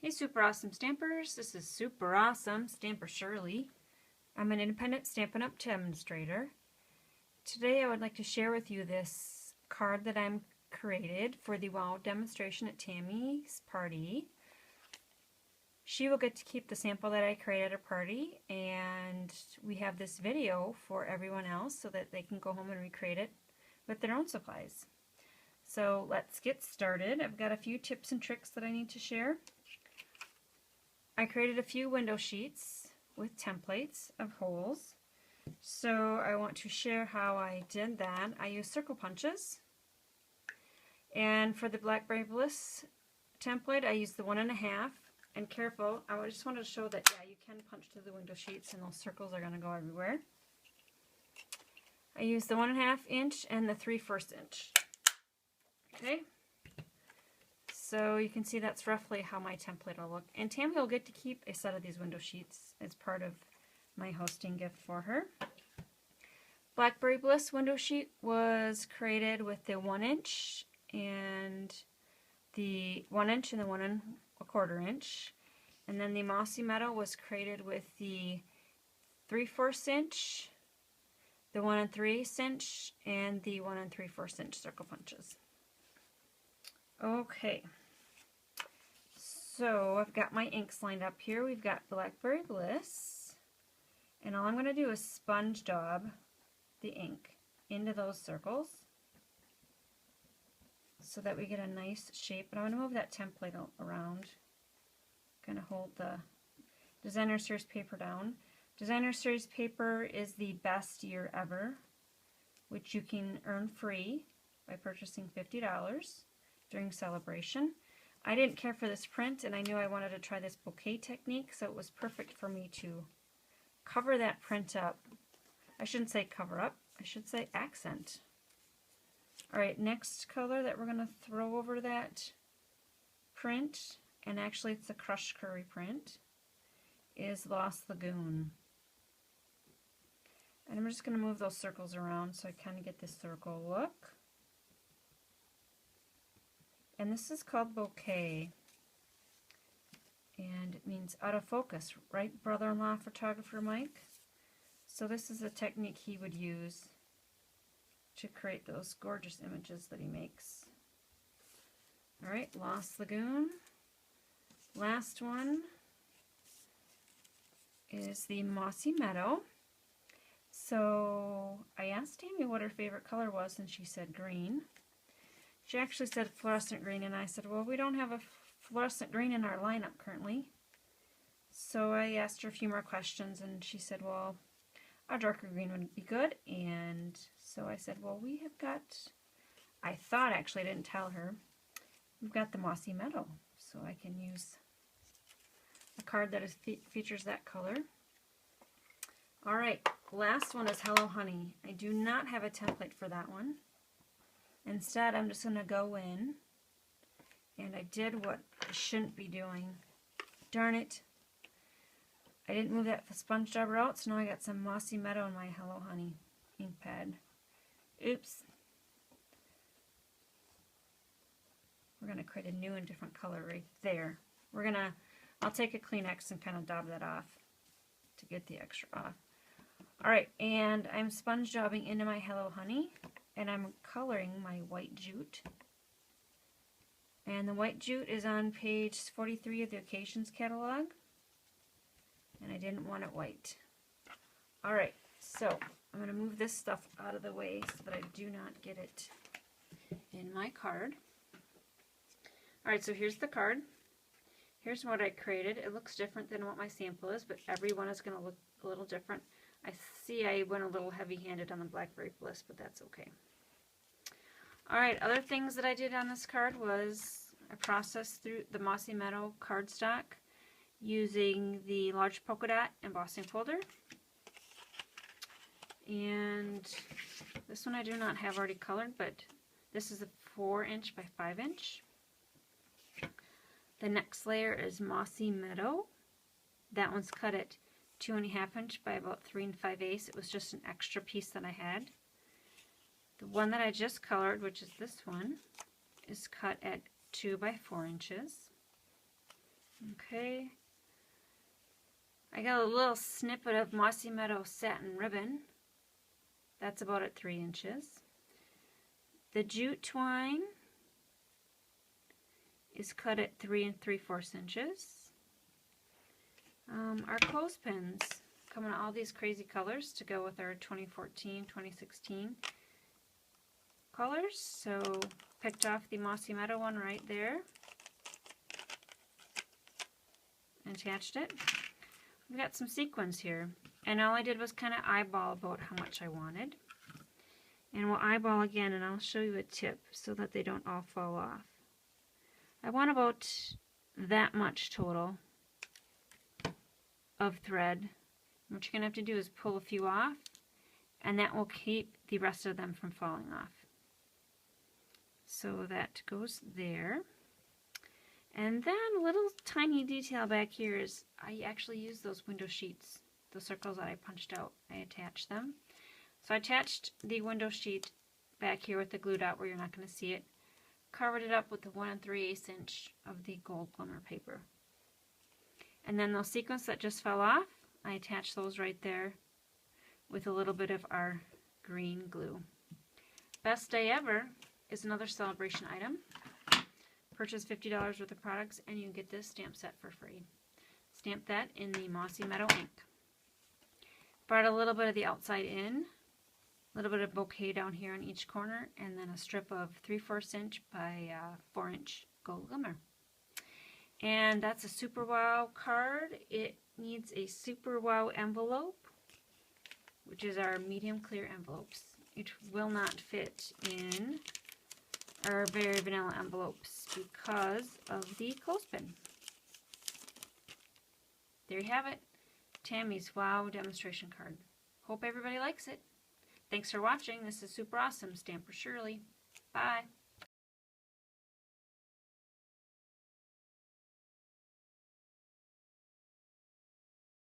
Hey Super Awesome Stampers, this is Super Awesome Stamper Shirley. I'm an independent Stampin' Up! Demonstrator. Today I would like to share with you this card that I'm created for the WOW demonstration at Tammy's party. She will get to keep the sample that I created at her party, and we have this video for everyone else so that they can go home and recreate it with their own supplies. So let's get started. I've got a few tips and tricks that I need to share. I created a few window sheets with templates of holes. So I want to share how I did that. I used circle punches. And for the Blackberry Bliss template, I used the 1.5. And careful, I just wanted to show that, yeah, you can punch through the window sheets and those circles are going to go everywhere. I used the 1.5 inch and the 3/4 inch. Okay. So you can see that's roughly how my template will look. And Tammy will get to keep a set of these window sheets as part of my hosting gift for her. Blackberry Bliss window sheet was created with the 1 inch and the 1 inch and the 1 1/4 inch. And then the Mossy Meadow was created with the 3/4 inch, the 1 3/8 inch, and the 1 3/4 inch circle punches. Okay, so I've got my inks lined up here. We've got Blackberry Bliss, and all I'm going to do is sponge daub the ink into those circles so that we get a nice shape. And I'm going to move that template around, kind of hold the Designer Series paper down. Designer Series paper is the best year ever, which you can earn free by purchasing $50 during celebration. I didn't care for this print, and I knew I wanted to try this bouquet technique, so it was perfect for me to cover that print up. I shouldn't say cover up, I should say accent. Alright, next color that we're going to throw over that print, and actually it's a Crushed Curry print, is Lost Lagoon. And I'm just going to move those circles around so I kind of get this circle look. And this is called Bokeh, and it means out of focus, right, brother-in-law photographer Mike? So this is a technique he would use to create those gorgeous images that he makes. Alright, Lost Lagoon. Last one is the Mossy Meadow. So I asked Tammy what her favorite color was, and she said green. She actually said fluorescent green, and I said, well, we don't have a fluorescent green in our lineup currently. So I asked her a few more questions, and she said, well, a darker green would be good. And so I said, well, we have got, I thought actually, I didn't tell her, we've got the Mossy Meadow. So I can use a card that features that color. Alright, last one is Hello Honey. I do not have a template for that one. Instead, I'm just going to go in, and I did what I shouldn't be doing. Darn it. I didn't move that sponge dauber out, so now I got some Mossy Meadow in my Hello Honey ink pad. Oops. We're going to create a new and different color right there. I'll take a Kleenex and kind of dab that off to get the extra off. Alright, and I'm sponge daubing into my Hello Honey. And I'm coloring my white jute. And the white jute is on page 43 of the Occasions catalog. And I didn't want it white. Alright, so I'm going to move this stuff out of the way so that I do not get it in my card. Alright, so here's the card. Here's what I created. It looks different than what my sample is, but every one is going to look a little different. I see I went a little heavy-handed on the Blackberry Bliss, but that's okay. Alright, other things that I did on this card was I processed through the Mossy Meadow cardstock using the large polka dot embossing folder. And this one I do not have already colored, but this is a 4 inch by 5 inch. The next layer is Mossy Meadow. That one's cut at 2.5 inch by about 3 5/8. It was just an extra piece that I had. The one that I just colored, which is this one, is cut at 2 by 4 inches. Okay. I got a little snippet of Mossy Meadow satin ribbon. That's about at 3 inches. The jute twine is cut at 3 3/4 inches. Our clothespins come in all these crazy colors to go with our 2014, 2016 colors. So picked off the Mossy Meadow one right there. Attached it. We've got some sequins here. And all I did was kind of eyeball about how much I wanted. And we'll eyeball again, and I'll show you a tip so that they don't all fall off. I want about that much total of thread. What you're going to have to do is pull a few off, and that will keep the rest of them from falling off. So that goes there. And then a little tiny detail back here is I actually use those window sheets, the circles that I punched out. I attached them. So I attached the window sheet back here with the glue dot where you're not going to see it. Covered it up with the 1 3/8 inch of the gold glimmer paper. And then those sequins that just fell off, I attached those right there with a little bit of our green glue. Best Day Ever is another celebration item. Purchase $50 worth of products and you get this stamp set for free. Stamp that in the Mossy Meadow ink. Brought a little bit of the outside in, a little bit of bouquet down here in each corner, and then a strip of 3/4 inch by 4 inch gold glimmer. And that's a Super Wow card. It needs a Super Wow envelope, which is our medium clear envelopes. It will not fit in our very vanilla envelopes because of the clothespin. There you have it. Tammy's Wow demonstration card. Hope everybody likes it. Thanks for watching. This is Super Awesome. Stamper Shirley. Bye.